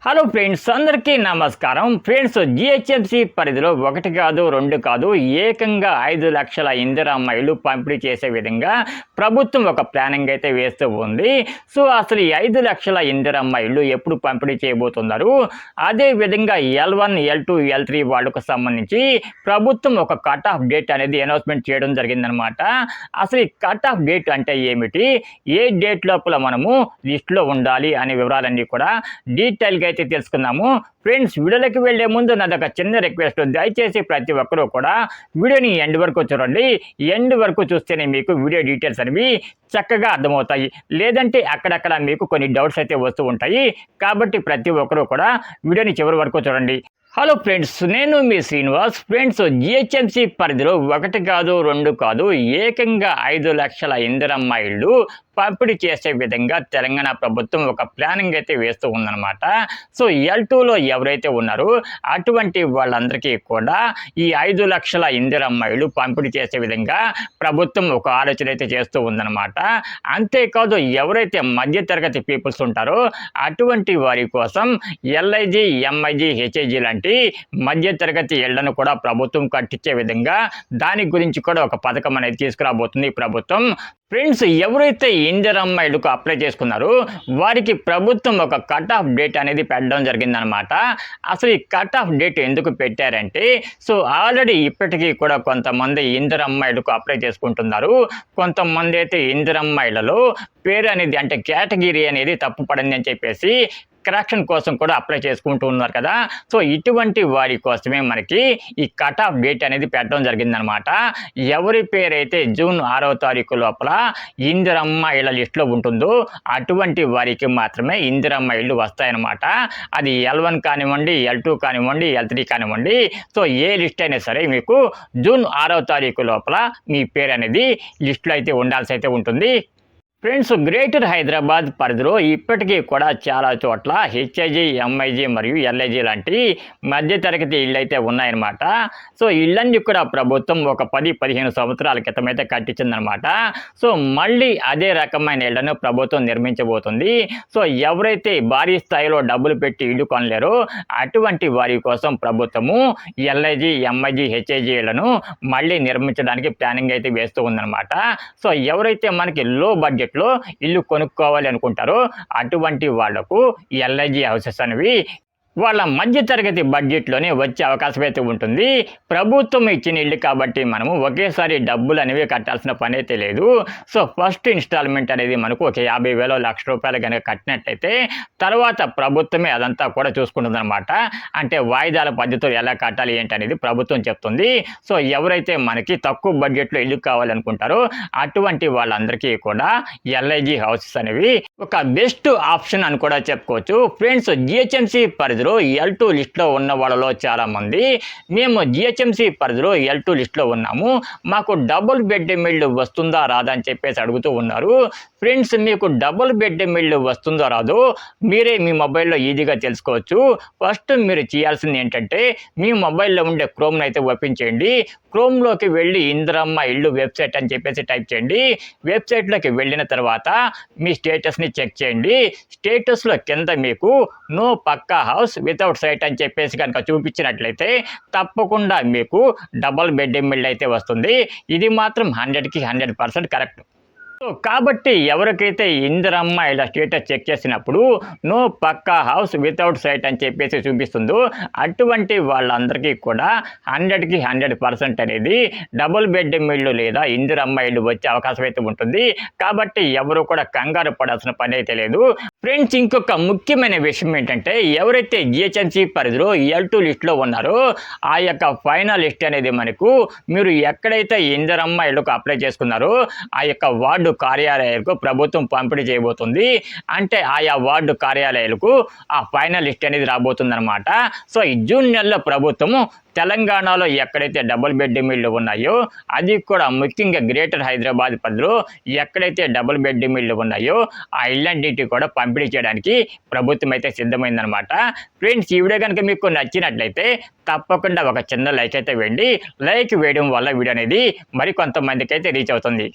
Hello friends, అందరికీ నమస్కారం. Friends, GHMC పరిధిలో 1 కాదు 2 కాదు ఏకంగా 5 లక్షల ఇందిరమ్మ ఇళ్ళు పంపిణీ చేసే విధంగా ప్రభుత్వం ఒక ప్లానింగ్ అయితే వేస్తూ ఉంది. సో అసలు ఈ 5 లక్షల ఇందిరమ్మ ఇళ్ళు ఎప్పుడు పంపిణీ చేయబోతున్నారు, అదేవిధంగా L1, L2, L3 వాళ్ళకు సంబంధించి ప్రభుత్వం ఒక కట్ ఆఫ్ డేట్ అనేది అనౌన్స్మెంట్ చేయడం జరిగిందనమాట. అసలు ఈ కట్ ఆఫ్ డేట్ అంటే ఏమిటి, ఏ డేట్ లోపల మనము లిస్టులో ఉండాలి అనే వివరాలన్నీ కూడా డీటెయిల్గా అయితే తెలుసుకుందాము. ఫ్రెండ్స్, వీడియోలోకి వెళ్లే ముందు నాదొక చిన్న రిక్వెస్ట్, దయచేసి ప్రతి ఒక్కరూ కూడా వీడియోని ఎండ్ వరకు చూడండి. ఎండ్ వరకు చూస్తేనే మీకు వీడియో డీటెయిల్స్ అనేవి చక్కగా అర్థమవుతాయి. లేదంటే అక్కడక్కడ మీకు కొన్ని డౌట్స్ అయితే వస్తూ ఉంటాయి. కాబట్టి ప్రతి ఒక్కరూ కూడా వీడియోని చివరి వరకు చూడండి. హలో ఫ్రెండ్స్, నేను మీ శ్రీనివాస్. ఫ్రెండ్స్, జిహెచ్ఎంసీ పరిధిలో 1 కాదు 2 కాదు ఏకంగా 5 లక్షల ఇందిరమ్మ ఇళ్ళు పంపిణీ చేసే విధంగా తెలంగాణ ప్రభుత్వం ఒక ప్లానింగ్ అయితే వేస్తూ ఉందన్నమాట. సో L2లో ఎవరైతే ఉన్నారో అటువంటి వాళ్ళందరికీ కూడా ఈ 5 లక్షల ఇందిరమ్మ ఇళ్ళు పంపిణీ చేసే విధంగా ప్రభుత్వం ఒక ఆలోచన అయితే చేస్తూ ఉందన్నమాట. అంతేకాదు, ఎవరైతే మధ్యతరగతి పీపుల్స్ ఉంటారో అటువంటి వారి కోసం LIG, MIG, HIG లాంటి మధ్యతరగతి ఇళ్లను కూడా ప్రభుత్వం కట్టించే విధంగా దాని గురించి కూడా ఒక పథకం అనేది తీసుకురాబోతుంది ప్రభుత్వం. ఫ్రెండ్స్, ఎవరైతే ఇందిరమ్మ ఇళ్ళకు అప్లై చేసుకున్నారో వారికి ప్రభుత్వం ఒక కట్ ఆఫ్ డేట్ అనేది పెట్టడం జరిగిందనమాట. అసలు ఈ కట్ ఆఫ్ డేట్ ఎందుకు పెట్టారంటే, సో ఆల్రెడీ ఇప్పటికీ కూడా కొంతమంది ఇందిరమ్మ ఇళ్ళకు అప్లై చేసుకుంటున్నారు. కొంతమంది అయితే ఇందిరమ్మ ఇళ్లలో పేరు అనేది అంటే కేటగిరీ అనేది తప్పు పడింది అని చెప్పేసి కరెక్షన్ కోసం కూడా అప్లై చేసుకుంటూ ఉన్నారు కదా. సో ఇటువంటి వారి కోసమే మనకి ఈ కట్ ఆఫ్ డేట్ అనేది పెట్టడం జరిగిందనమాట. ఎవరి పేరైతే జూన్ 6వ తారీఖు లోపల ఇందిరమ్మ ఇళ్ళ లిస్టులో ఉంటుందో అటువంటి వారికి మాత్రమే ఇందిరమ్మ ఇళ్ళు వస్తాయన్నమాట. అది L1 కానివ్వండి, L2 కానివ్వండి, L3 కానివ్వండి. సో ఏ లిస్ట్ అయినా సరే మీకు జూన్ 6వ తారీఖు లోపల మీ పేరు అనేది లిస్టులో అయితే ఉండాల్సి అయితే ఉంటుంది. ఫ్రెండ్స్, గ్రేటర్ హైదరాబాద్ పరిధిలో ఇప్పటికీ కూడా చాలా చోట్ల HIG, MIG మరియు LIG లాంటి మధ్యతరగతి ఇళ్ళు అయితే ఉన్నాయన్నమాట. సో ఇళ్ళన్నీ కూడా ప్రభుత్వం ఒక 10-15 సంవత్సరాల క్రితం అయితే కట్టించిందనమాట. సో మళ్ళీ అదే రకమైన ఇళ్లను ప్రభుత్వం నిర్మించబోతుంది. సో ఎవరైతే భారీ స్థాయిలో డబ్బులు పెట్టి ఇల్లు కొనలేరో అటువంటి వారి కోసం ప్రభుత్వము LIG, MIG, HIG ఇళ్లను మళ్ళీ నిర్మించడానికి ప్లానింగ్ అయితే వేస్తూ ఉందన్నమాట. సో ఎవరైతే మనకి లో బడ్జెట్ ఇల్లు కొనుక్కోవాలి అనుకుంటారో అటువంటి వాళ్లకు LIG హౌసెస్ అనేవి వాళ్ళ మధ్యతరగతి బడ్జెట్లోనే వచ్చే అవకాశం అయితే ఉంటుంది. ప్రభుత్వం ఇచ్చిన ఇల్లు కాబట్టి మనము ఒకేసారి డబ్బులు అనేవి కట్టాల్సిన పని అయితే లేదు. సో ఫస్ట్ ఇన్స్టాల్మెంట్ అనేది మనకు ఒక 50,000 లక్ష రూపాయలు కనుక కట్టినట్లయితే తర్వాత ప్రభుత్వమే అదంతా కూడా చూసుకుంటుంది అనమాట. అంటే వాయిదాల పద్ధతిలో ఎలా కట్టాలి ఏంటి అనేది ప్రభుత్వం చెప్తుంది. సో ఎవరైతే మనకి తక్కువ బడ్జెట్లో ఇల్లు కావాలనుకుంటారో అటువంటి వాళ్ళందరికీ కూడా LIG హౌసెస్ అనేవి ఒక బెస్ట్ ఆప్షన్ అని కూడా చెప్పుకోవచ్చు. ఫ్రెండ్స్, జిహెచ్ఎంసీ పరిధిలో L2 లిస్టులో ఉన్న వాళ్ళలో చాలామంది మేము జిహెచ్ఎంసీ పరిధిలో L2 లిస్టులో ఉన్నాము, మాకు డబుల్ బెడ్రూమ్ ఇల్లు వస్తుందా రాదా అని చెప్పేసి అడుగుతూ ఉన్నారు. ఫ్రెండ్స్, మీకు డబుల్ బెడ్రూమ్ ఇల్లు వస్తుందో రాదో మీరే మీ మొబైల్లో ఈజీగా తెలుసుకోవచ్చు. ఫస్ట్ మీరు చేయాల్సింది ఏంటంటే మీ మొబైల్లో ఉండే క్రోమ్ని అయితే ఓపెన్ చేయండి. క్రోమ్లోకి వెళ్ళి ఇందిరమ్మ ఇల్లు వెబ్సైట్ అని చెప్పేసి టైప్ చేయండి. వెబ్సైట్లోకి వెళ్ళిన తర్వాత మీ స్టేటస్ని చెక్ చేయండి. స్టేటస్లో కింద మీకు నో పక్కా హౌస్ వితౌట్ సైట్ అని చెప్పేసి కనుక చూపించినట్లయితే తప్పకుండా మీకు డబుల్ బెడ్రూమ్ ఇల్లు అయితే వస్తుంది. ఇది మాత్రం 100కి 100% కరెక్ట్. సో కాబట్టి ఎవరికైతే ఇందిరమ్మ ఇలా స్టేటస్ చెక్ చేసినప్పుడు నో పక్కా హౌస్ వితౌట్ సైట్ అని చెప్పేసి చూపిస్తుందో అటువంటి వాళ్ళందరికీ కూడా 100కి 100% అనేది డబుల్ బెడ్రూమ్ ఇల్లు లేదా ఇందిరమ్మ ఇల్లు వచ్చే అవకాశం అయితే ఉంటుంది. కాబట్టి ఎవరు కూడా కంగారు పడాల్సిన పని అయితే లేదు. ఫ్రెండ్స్, ఇంకొక ముఖ్యమైన విషయం ఏంటంటే ఎవరైతే జిహెచ్ఎంసీ పరిధిలో L2 లిస్టులో ఉన్నారో ఆ యొక్క ఫైనల్ లిస్ట్ అనేది మనకు మీరు ఎక్కడైతే ఇందిరమ్మ ఇళ్ళకు అప్లై చేసుకున్నారో ఆ యొక్క వార్డు కార్యాలయాలకు ప్రభుత్వం పంపిణీ చేయబోతుంది. అంటే ఆయా వార్డు కార్యాలయాలకు ఆ ఫైనల్ లిస్ట్ అనేది రాబోతుంది అనమాట. సో ఈ జూన్ నెలలో ప్రభుత్వము తెలంగాణలో ఎక్కడైతే డబుల్ బెడ్రూమ్ ఇళ్ళు ఉన్నాయో అది కూడా ముఖ్యంగా గ్రేటర్ హైదరాబాద్ పరిధిలో ఎక్కడైతే డబుల్ బెడ్రూమ్ ఇళ్ళు ఉన్నాయో ఆ ఇళ్ళన్నింటినీ కూడా పంపిణీ చేయడానికి ప్రభుత్వం అయితే సిద్ధమైందనమాట. ఫ్రెండ్స్, ఈ వీడియో కనుక మీకు నచ్చినట్లయితే తప్పకుండా ఒక చిన్న లైక్ అయితే వేయండి. లైక్ వేయడం వల్ల వీడియో అనేది మరికొంతమందికి అయితే రీచ్ అవుతుంది.